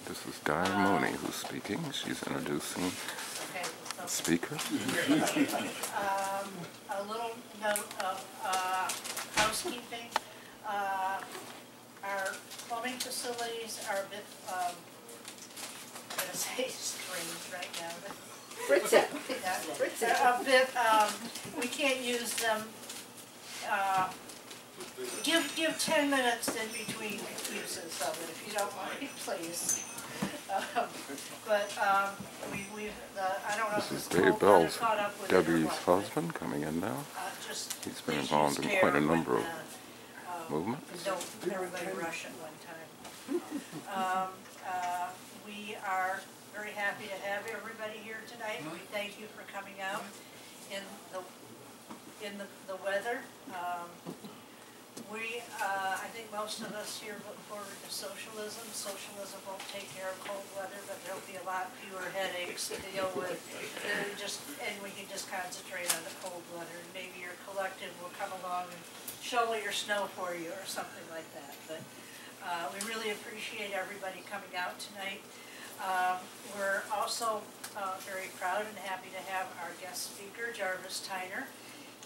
This is Diane Mooney who's speaking. She's introducing the speaker. A little note of housekeeping. Our plumbing facilities are a bit, I'm going to say strange right now, but a bit, we can't use them. Give 10 minutes in between uses of it, if you don't mind, please. I don't know if this is Dave Bell's Debbie's husband coming in now. He's been involved in quite a number of movements. Don't everybody rush at one time. We are very happy to have everybody here tonight. We thank you for coming out in the weather. I think most of us here look forward to socialism. Socialism won't take care of cold weather, but there'll be a lot fewer headaches to deal with. And we can just concentrate on the cold weather. And maybe your collective will come along and shovel your snow for you or something like that. But we really appreciate everybody coming out tonight. We're also very proud and happy to have our guest speaker, Jarvis Tyner.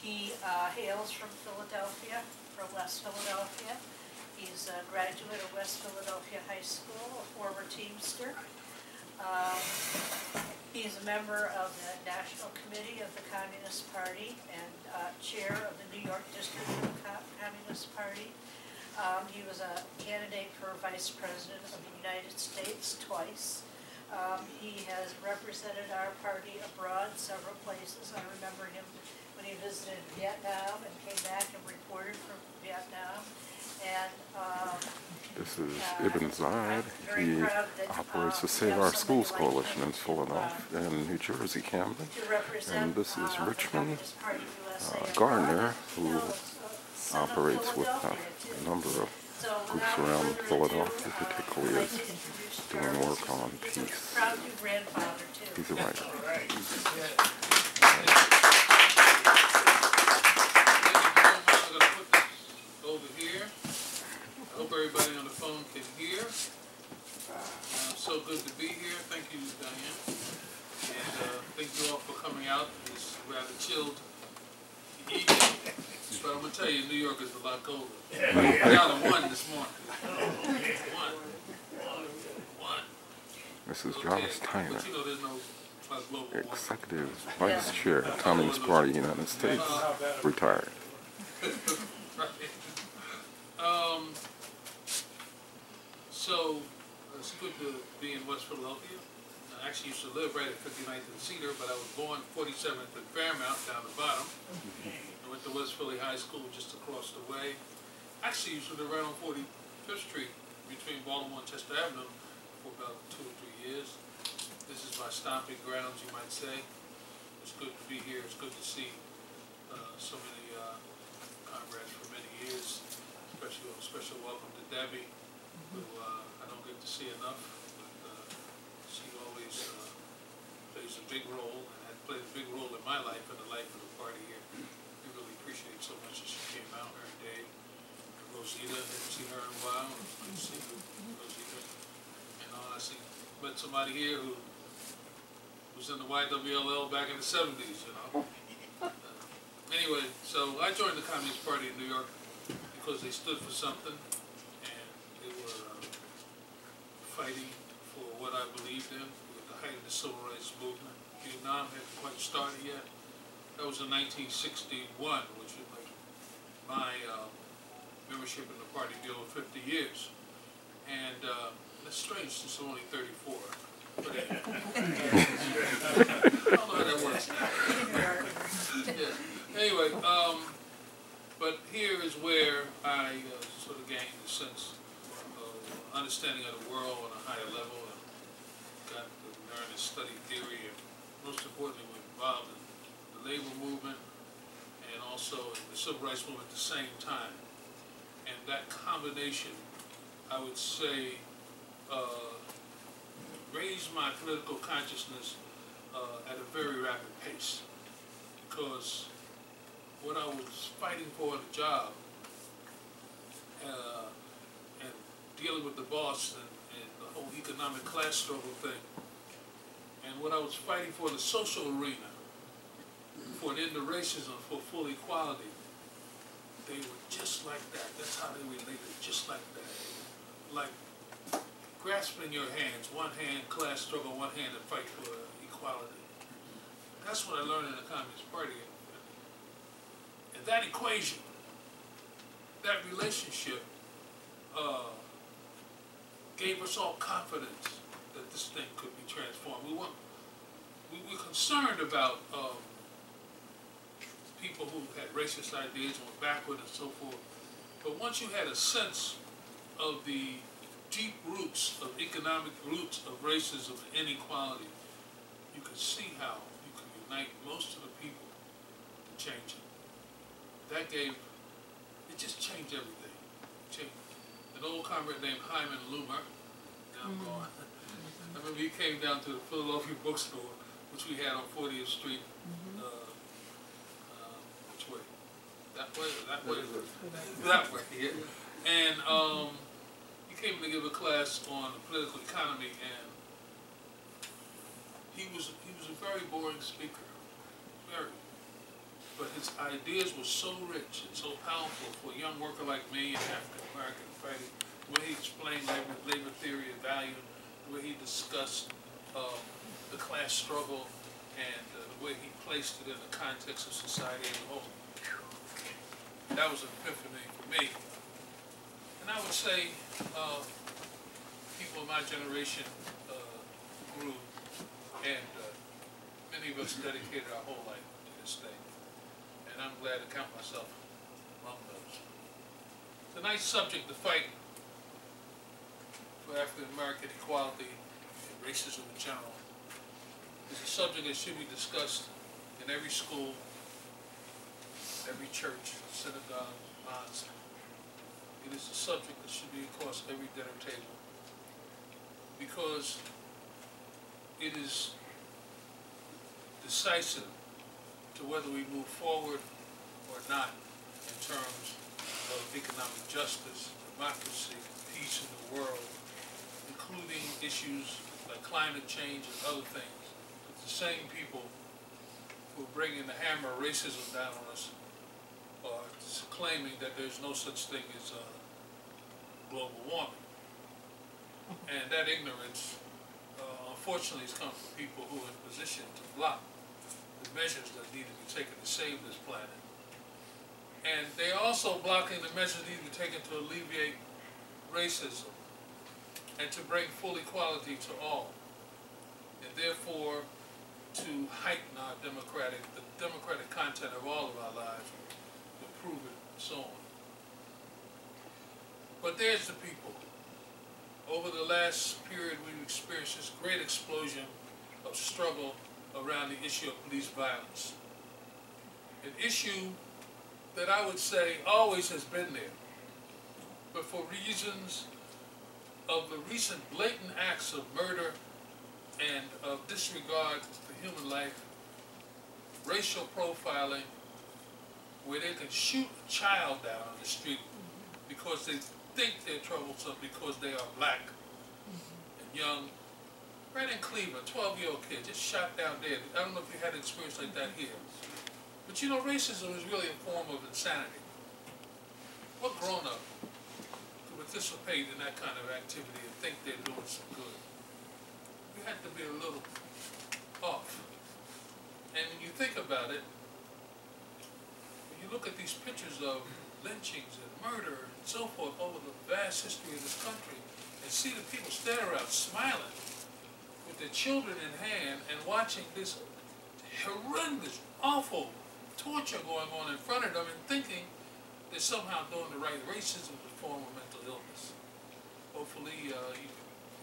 He hails from Philadelphia, from West Philadelphia. He's a graduate of West Philadelphia High School, a former Teamster. He's a member of the National Committee of the Communist Party and chair of the New York District of the Communist Party. He was a candidate for Vice President of the United States twice. He has represented our party abroad several places. I remember him when he visited Vietnam and came back and reported from Vietnam. And this is Ibn Zaid. He operates the Save Our Schools Coalition in Philadelphia and New Jersey, Camden. And this is Richmond Gardner, who operates with a number of groups around Philadelphia, particularly is doing work on peace. He's a writer. Over here. I hope everybody on the phone can hear. So good to be here. Thank you, Diane. And thank you all for coming out this rather chilled evening. But I'm going to tell you, New York is a lot colder. I got a 1 this morning. One. This is Jarvis Tyner, But you know, there's no global Executive Vice Chair, Communist Party, United States, retired. So it's good to be in West Philadelphia. I actually used to live right at 59th and Cedar, but I was born 47th and Fairmount down the bottom. I went to West Philly High School just across the way. Actually used to live right on 45th Street between Baltimore and Chester Avenue for about 2 or 3 years. This is my stomping grounds, you might say. It's good to be here. It's good to see so many comrades for many years. Especially a special welcome to Debbie, who I don't get to see enough, but she always plays a big role, and had played a big role in my life and the life of the party here. We really appreciate so much that she came out, her and Dave. And Rosita, haven't seen her in a while. It's good to see you, Rosita. And I met somebody here who was in the YWLL back in the 70s, you know. Anyway, so I joined the Communist Party in New York because they stood for something, and they were fighting for what I believed in with the height of the Civil Rights Movement. Vietnam hadn't quite started yet. That was in 1961, which was my membership in the party deal with 50 years. And it's strange since I'm only 34. But anyway. I don't know how that works. Yeah. Anyway, but here is where I sort of gained a sense of understanding of the world on a higher level, and got to learn and study theory, and most importantly, we're involved in the labor movement and also in the civil rights movement at the same time. And that combination, I would say, raised my political consciousness at a very rapid pace, because what I was fighting for in the job and dealing with the boss and the whole economic economic class struggle thing. And what I was fighting for in the social arena, for an end to racism, for full equality, they were just like that. That's how they related, just like that. Like grasping your hands, one hand class struggle, one hand to fight for equality. That's what I learned in the Communist Party. And that equation, that relationship, gave us all confidence that this thing could be transformed. We were concerned about people who had racist ideas and were backward and so forth. But once you had a sense of the deep roots, of economic roots of racism and inequality, you could see how you could unite most of the people to change it. That gave, it just changed everything. An old comrade named Hyman Loomer, now gone. I remember he came down to the Philadelphia bookstore, which we had on 40th Street. Which way? That way? That way? That way, yeah. And he came to give a class on political economy, and he was a very boring speaker, very. But his ideas were so rich and so powerful for a young worker like me, an African American fighting. The way he explained labor theory and value, the way he discussed the class struggle, and the way he placed it in the context of society as a whole. That was an epiphany for me. And I would say people of my generation grew, and many of us dedicated our whole life to this thing. And I'm glad to count myself among those. It's a nice subject to fight for African American equality and racism in general. It's a subject that should be discussed in every school, every church, synagogue, mosque. It is a subject that should be across every dinner table, because it is decisive to whether we move forward or not in terms of economic justice, democracy, peace in the world, including issues like climate change and other things. It's the same people who are bringing the hammer of racism down on us are claiming that there's no such thing as global warming. And that ignorance, unfortunately, has come from people who are in position to block the measures that need to be taken to save this planet. And they're also blocking the measures that need to be taken to alleviate racism and to bring full equality to all, and therefore to heighten the democratic content of all of our lives, improve it, and so on. But there's the people. Over the last period, we've experienced this great explosion of struggle around the issue of police violence. An issue that I would say always has been there, but for reasons of the recent blatant acts of murder and of disregard for human life, racial profiling, where they can shoot a child down on the street because they think they're troublesome because they are black and young. Right in Cleveland, 12-year-old kid just shot down dead. I don't know if you had an experience like that here. But you know, racism is really a form of insanity. What grown-up could participate in that kind of activity and think they're doing some good? You have to be a little off. And when you think about it, when you look at these pictures of lynchings and murder and so forth over the vast history of this country, and see the people standing around smiling with their children in hand and watching this horrendous, awful torture going on in front of them and thinking they're somehow doing the right. Racism is a form of mental illness. Hopefully you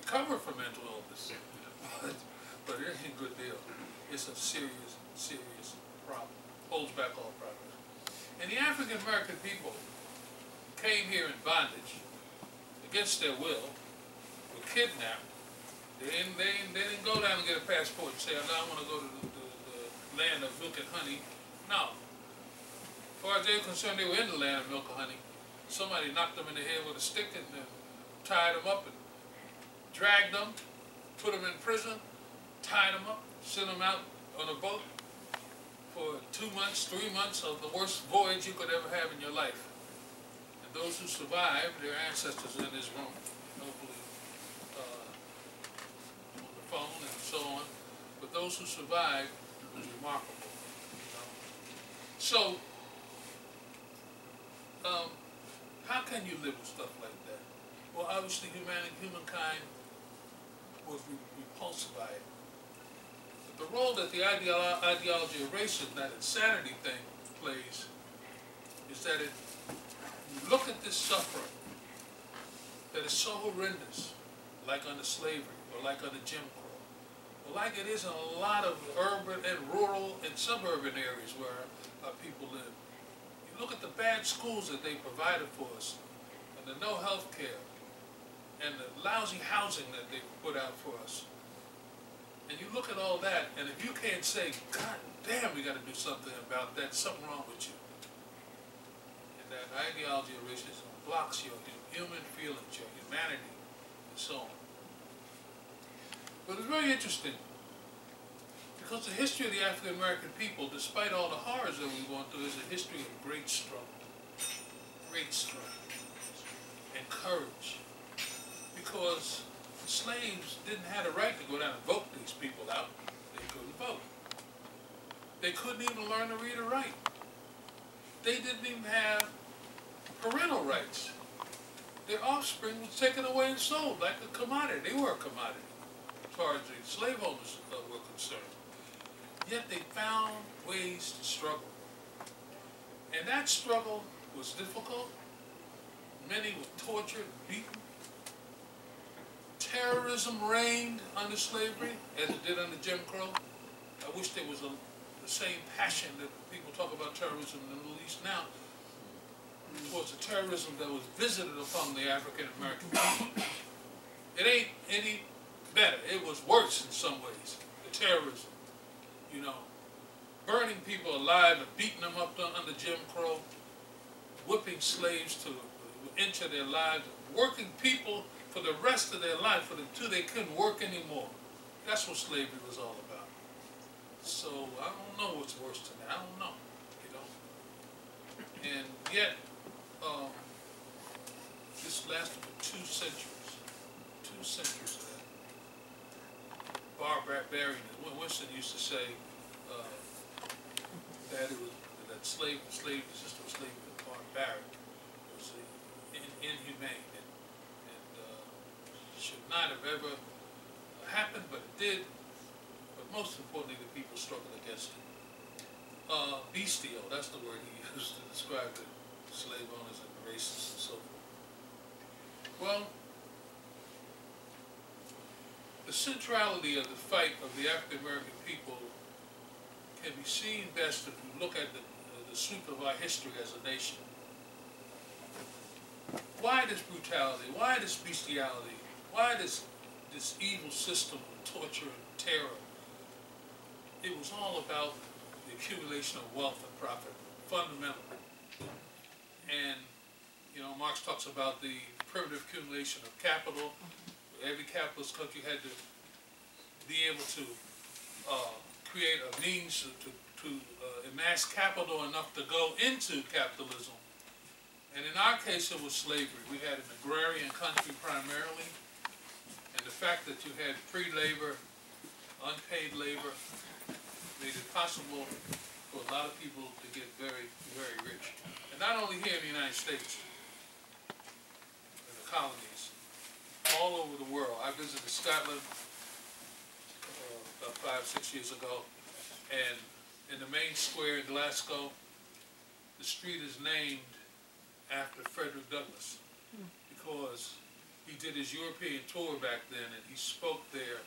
recover from mental illness, but it ain't a good deal. It's a serious, serious problem. Holds back all progress. And the African American people came here in bondage against their will, were kidnapped. They didn't go down and get a passport and say, I want to go to the land of milk and honey. No. As far as they were concerned, they were in the land of milk and honey. Somebody knocked them in the head with a stick and tied them up and dragged them, put them in prison, tied them up, sent them out on a boat for 2 months, 3 months of the worst voyage you could ever have in your life. And those who survived, their ancestors in this room, hopefully on the phone and so on, but those who survived, it was remarkable. You know? So, how can you live with stuff like that? Well, obviously humankind was repulsed by it. But the role that the ideology of racism, that insanity thing, plays, is that it, you look at this suffering that is so horrendous, like under slavery, or like under Jim Crow, or like it is in a lot of urban and rural and suburban areas where people live. You look at the bad schools that they provided for us, and the no health care, and the lousy housing that they put out for us. And you look at all that, and if you can't say, God damn, we got to do something about that, something wrong with you. And that ideology of racism blocks your human feelings, your humanity, and so on. But it's very interesting, because the history of the African American people, despite all the horrors that we've gone through, is a history of great struggle, and courage. Because slaves didn't have the right to go down and vote these people out. They couldn't vote. They couldn't even learn to read or write. They didn't even have parental rights. Their offspring was taken away and sold like a commodity. They were a commodity as far as the slaveholders were concerned. Yet they found ways to struggle. And that struggle was difficult. Many were tortured, beaten. Terrorism reigned under slavery, as it did under Jim Crow. I wish there was the same passion that people talk about terrorism in the Middle East now towards the terrorism that was visited upon the African American people. It ain't any better. It was worse in some ways, the terrorism. You know, burning people alive and beating them up under Jim Crow, whipping slaves to an inch of their lives, working people for the rest of their life, until they couldn't work anymore. That's what slavery was all about. So I don't know what's worse than that. I don't know, you know. And yet, this lasted for 2 centuries. 2 centuries of that. Barbarian. Winston used to say that it was that the system of slavery was barbaric. It was inhumane. Should not have ever happened, but it did. But most importantly, the people struggled against it. Bestial, that's the word he used to describe the slave owners and the racists and so forth. Well, the centrality of the fight of the African American people can be seen best if you look at the sweep of our history as a nation. Why this brutality? Why this bestiality? Why this evil system of torture and terror? It was all about the accumulation of wealth and profit, fundamentally. And, you know, Marx talks about the primitive accumulation of capital. Every capitalist country had to be able to create a means to amass capital enough to go into capitalism. And in our case, it was slavery. We had an agrarian country primarily. And the fact that you had free labor, unpaid labor, made it possible for a lot of people to get very, very rich. And not only here in the United States, in the colonies, all over the world. I visited Scotland about 5-6 years ago, and in the main square in Glasgow, the street is named after Frederick Douglass, because he did his European tour back then, and he spoke there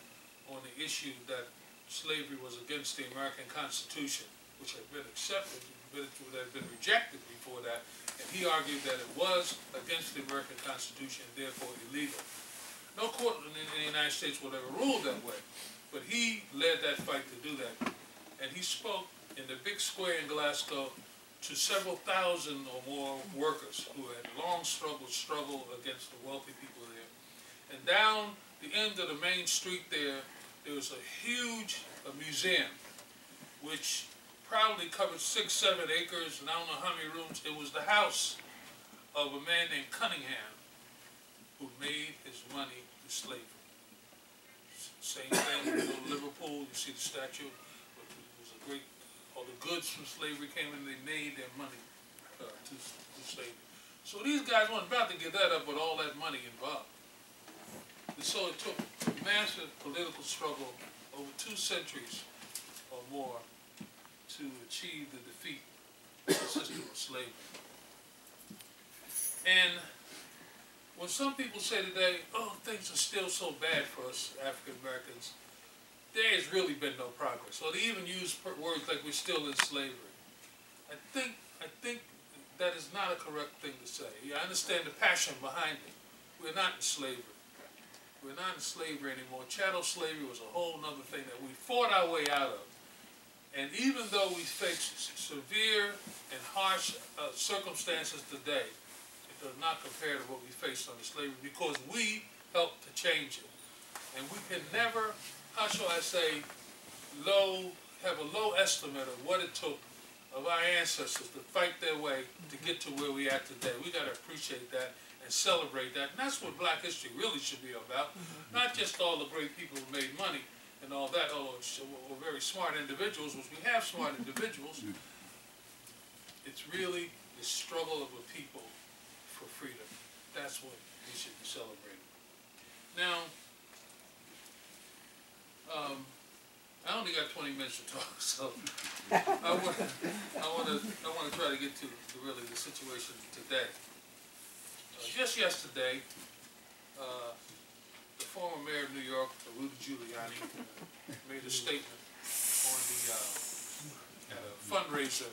on the issue that slavery was against the American Constitution, which had been accepted, but it had been rejected before that, and he argued that it was against the American Constitution and therefore illegal. No court in the United States would ever rule that way, but he led that fight to do that, and he spoke in the big square in Glasgow to several thousand or more workers who had long struggled against the wealthy people there. And down the end of the main street there, there was a huge museum, which probably covered 6, 7 acres, and I don't know how many rooms. It was the house of a man named Cunningham, who made his money through slavery. Same thing, you go to Liverpool, you see the statue. It was a great, all the goods from slavery came in, they made their money through slavery. So these guys weren't about to give that up with all that money involved. And so it took a massive political struggle over 2 centuries or more to achieve the defeat of the system of slavery. And when some people say today, oh, things are still so bad for us African Americans, there has really been no progress. Or they even use words like we're still in slavery. I think that is not a correct thing to say. I understand the passion behind it. We're not in slavery. We're not in slavery anymore. Chattel slavery was a whole other thing that we fought our way out of. And even though we face severe and harsh circumstances today, it does not compare to what we faced under slavery, because we helped to change it. And we can never, how shall I say, have a low estimate of what it took of our ancestors to fight their way to get to where we are today. We got to appreciate that and celebrate that. And that's what Black history really should be about. Not just all the great people who made money and all that, although we're very smart individuals, which we have smart individuals. It's really the struggle of a people for freedom. That's what we should be celebrating. Now, I only got 20 minutes to talk, so I want to try to get to really the situation today. Just yesterday, the former mayor of New York, Rudy Giuliani, made a statement on at a fundraiser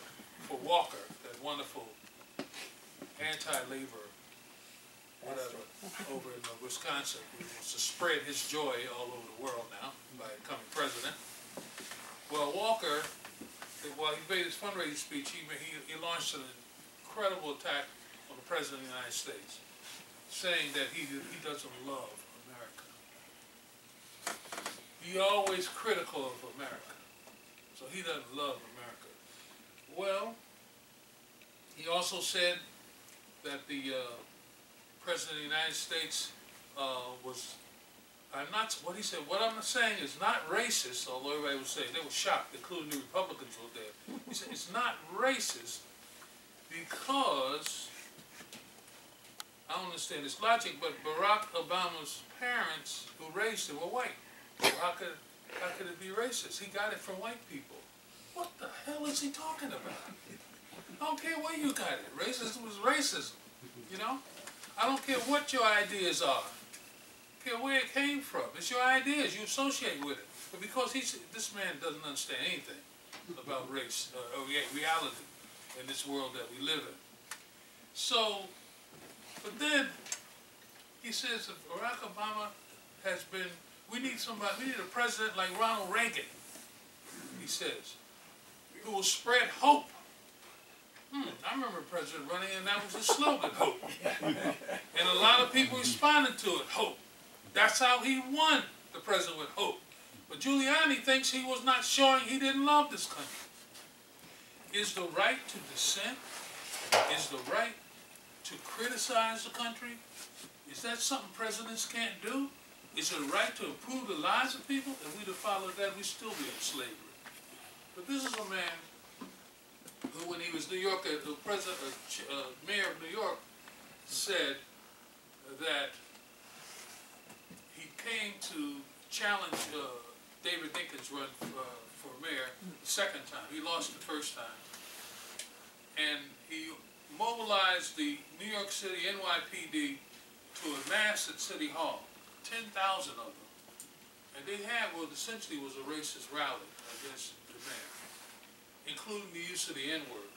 for Walker, that wonderful anti-labor whatever over in Wisconsin, who wants to spread his joy all over the world now by becoming president. Well, Walker, while he made his fundraising speech, he launched an incredible attack on the President of the United States, saying that he doesn't love America. He's always critical of America, so he doesn't love America. Well, he also said that the President of the United States what he said, what I'm saying is not racist, although everybody was saying, they were shocked, including the Republicans were there. He said, it's not racist because, I don't understand this logic, but Barack Obama's parents who raised him were white. So how could it be racist? He got it from white people. What the hell is he talking about? I don't care where you got it. Racism was racism, you know? I don't care what your ideas are. I don't care where it came from. It's your ideas. You associate with it. But because this man doesn't understand anything about race or reality in this world that we live in. So, but then he says that Barack Obama has been, we need a president like Ronald Reagan, he says, who will spread hope. I remember a president running, and that was his slogan, hope. And a lot of people responded to it, hope. That's how he won, the president, with hope. But Giuliani thinks he was not showing he didn't love this country. Is the right to dissent, is the right to criticize the country, is that something presidents can't do? Is it a right to improve the lives of people? If we'd have followed that, we'd still be in slavery. But this is a man who, when he was mayor of New York, said that he came to challenge David Dinkins' run for mayor the second time. He lost the first time. And he mobilized the New York City NYPD to a mass at City Hall, 10,000 of them. And they had what essentially was a racist rally against the mayor, including the use of the N-word.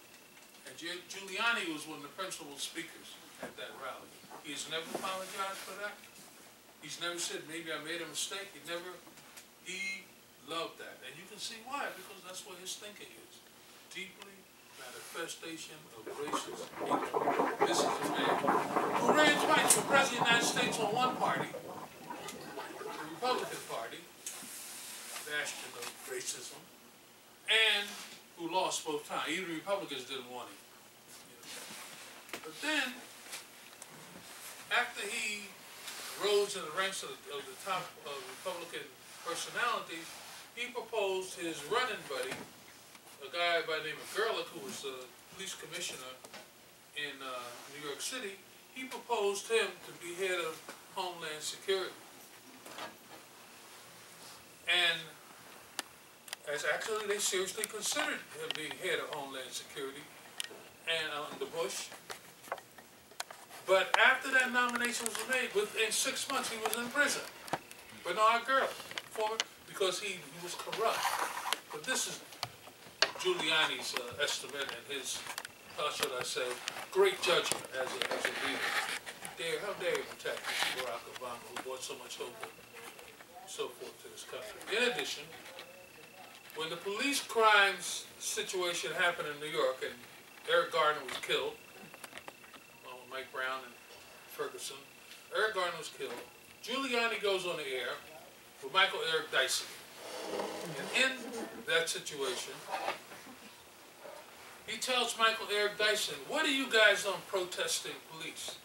And Giuliani was one of the principal speakers at that rally. He has never apologized for that. He's never said, maybe I made a mistake. He loved that. And you can see why, because that's what his thinking is. Deeply manifestation of racist hatred. This is a man who ran twice for president of the United States on one party, Republican Party, bastion of racism, and who lost both times. Even the Republicans didn't want him. You know. But then, after he rose in the ranks of the top of Republican personalities, he proposed his running buddy, a guy by the name of Gerlich, who was a police commissioner in New York City. He proposed him to be head of Homeland Security. And as actually they seriously considered him being head of Homeland Security and under Bush. But after that nomination was made, within 6 months he was in prison. Bernard Gerlich, because he was corrupt. But this is Giuliani's estimate and his, how should I say, great judgment as a leader. How dare you attack Barack Obama, who brought so much hope and so forth to this country. In addition, when the police crimes situation happened in New York and Eric Garner was killed, along with Mike Brown and Ferguson, Eric Garner was killed, Giuliani goes on the air with Michael Eric Dyson. And in that situation, he tells Michael Eric Dyson, what are you guys on protesting police?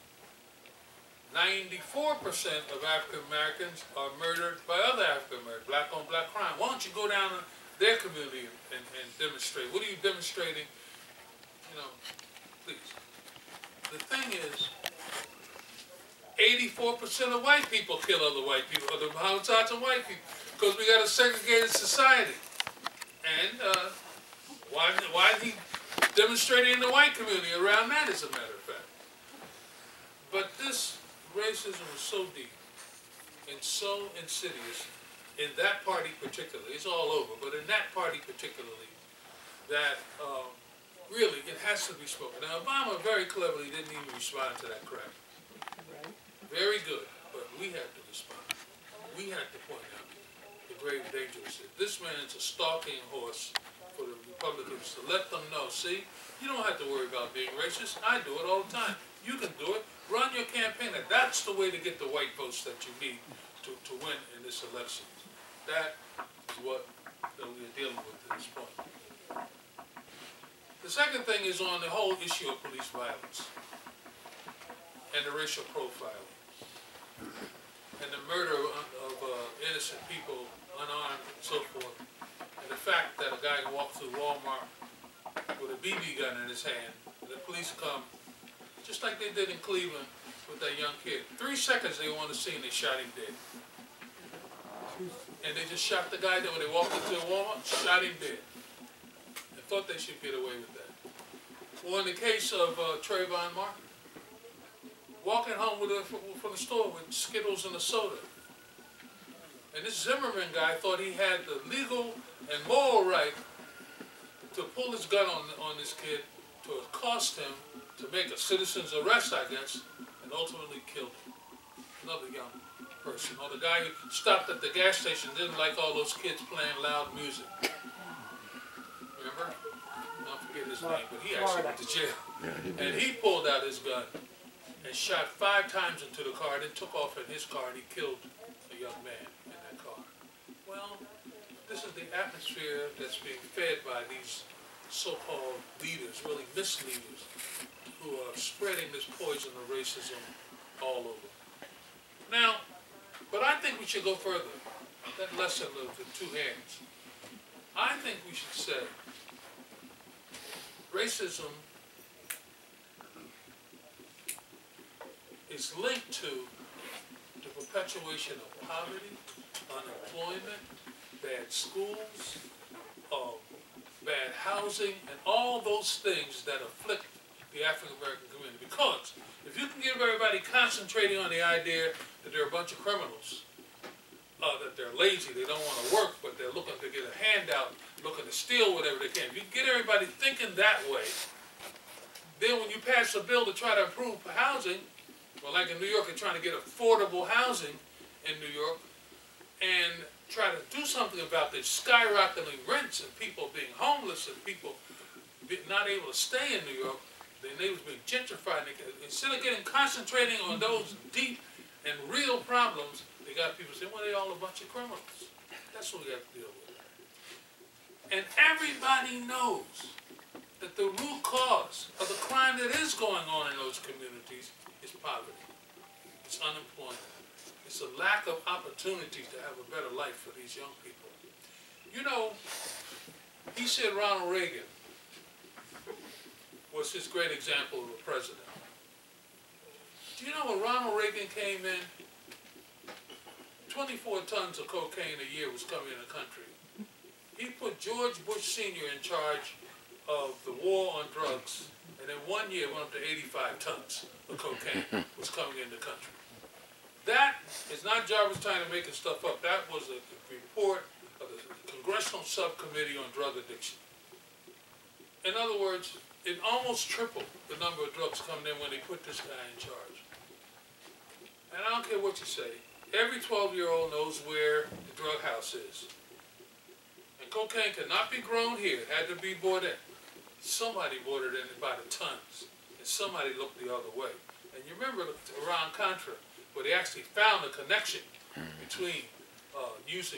94% of African Americans are murdered by other African Americans, black on black crime. Why don't you go down to their community and demonstrate? What are you demonstrating? You know, please. The thing is, 84% of white people kill other white people, other homicides of white people, because we got a segregated society. And why is he demonstrating in the white community around that, as a matter of fact? But this racism is so deep and so insidious in that party particularly. It's all over, but in that party particularly, that really it has to be spoken. Now, Obama very cleverly didn't even respond to that crap. Very good, but we had to respond. We had to point out the grave dangers. This man's a stalking horse for the Republicans to let them know, see, you don't have to worry about being racist. I do it all the time. You can do it. Run your campaign. And that's the way to get the white votes that you need to win in this election. That is what we're dealing with at this point. The second thing is on the whole issue of police violence and the racial profiling and the murder of innocent people, unarmed and so forth, and the fact that a guy walked through Walmart with a BB gun in his hand, and the police come, just like they did in Cleveland with that young kid. 3 seconds they were on the scene, they shot him dead. And they just shot the guy that when they walked into Walmart, shot him dead. And thought they should get away with that. Well, in the case of Trayvon Martin, walking home from the store with Skittles and a soda. And this Zimmerman guy thought he had the legal and moral right to pull his gun on this kid, to accost him, to make a citizen's arrest, I guess, and ultimately killed him. Another young person. Or the guy who stopped at the gas station didn't like all those kids playing loud music. Remember? I don't forget his name, but he actually went to jail. Yeah, he did. And he pulled out his gun and shot 5 times into the car, then took off in his car and he killed a young man in that car. Well, this is the atmosphere that's being fed by these so-called leaders, really misleaders, who are spreading this poison of racism all over. Now, but I think we should go further. That lesson of the 2 hands. I think we should say racism is linked to the perpetuation of poverty, unemployment, bad schools, bad housing, and all those things that afflict the African American community. Because if you can get everybody concentrating on the idea that they're a bunch of criminals, that they're lazy, they don't want to work, but they're looking to get a handout, looking to steal whatever they can. If you get everybody thinking that way, then when you pass a bill to try to improve housing, well, like in New York, they're trying to get affordable housing in New York, and try to do something about the skyrocketing rents and people being homeless and people not able to stay in New York, the neighborhoods being gentrified. Instead of concentrating on those deep and real problems, They got people saying, well, they all a bunch of criminals. That's what we have to deal with. And everybody knows that the root cause of the crime that is going on in those communities is poverty. It's unemployment. It's a lack of opportunity to have a better life for these young people. You know, he said Ronald Reagan was his great example of a president. Do you know when Ronald Reagan came in, 24 tons of cocaine a year was coming in the country. He put George Bush Sr. in charge of the war on drugs, and in 1 year it went up to 85 tons of cocaine was coming in the country. That is not Jarvis trying to make stuff up. That was a report of the Congressional Subcommittee on Drug Addiction. In other words, it almost tripled the number of drugs coming in when they put this guy in charge. And I don't care what you say, every 12-year-old knows where the drug house is. And cocaine could not be grown here, it had to be bought in. Somebody bought it in by the tons, and somebody looked the other way. And you remember Iran-Contra, where they actually found a connection between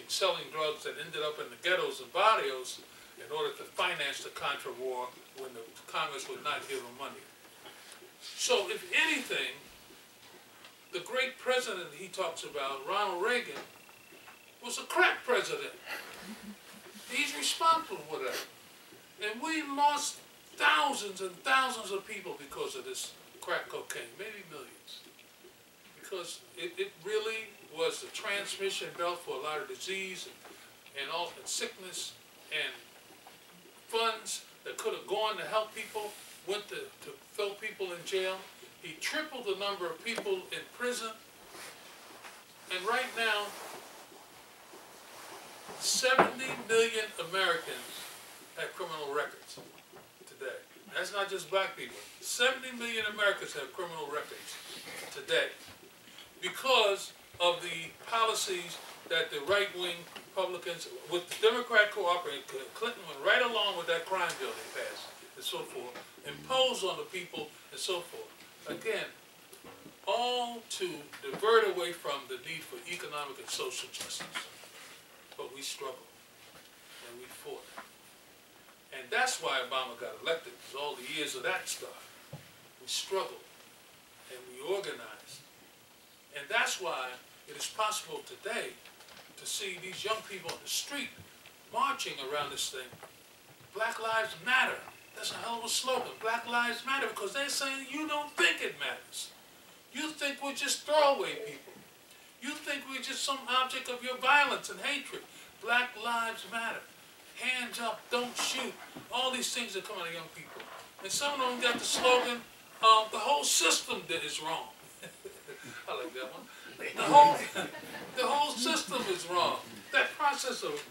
selling drugs that ended up in the ghettos and barrios in order to finance the Contra war when the Congress would not give them money. So if anything, the great president he talks about, Ronald Reagan, was a crack president. He's responsible for that. And we lost thousands and thousands of people because of this crack cocaine, maybe millions. Because it really was the transmission belt for a lot of disease and all and sickness, and funds that could have gone to help people went to fill people in jail. He tripled the number of people in prison. And right now, 70 million Americans have criminal records today. That's not just black people. 70 million Americans have criminal records today because of the policies that the right-wing Republicans, with the Democrat cooperating, Clinton went right along with that crime bill they passed and so forth, imposed on the people and so forth. Again, all to divert away from the need for economic and social justice. But we struggled, and we fought. And that's why Obama got elected, because all the years of that stuff. We struggled, and we organized. And that's why it is possible today to see these young people on the street marching around this thing. Black Lives Matter. That's a hell of a slogan. Black Lives Matter, because they're saying you don't think it matters. You think we're just throwaway people. You think we're just some object of your violence and hatred. Black Lives Matter. Hands up, don't shoot. All these things are coming to young people. And some of them got the slogan, the whole system is wrong. I like that one. The whole system is wrong. That process of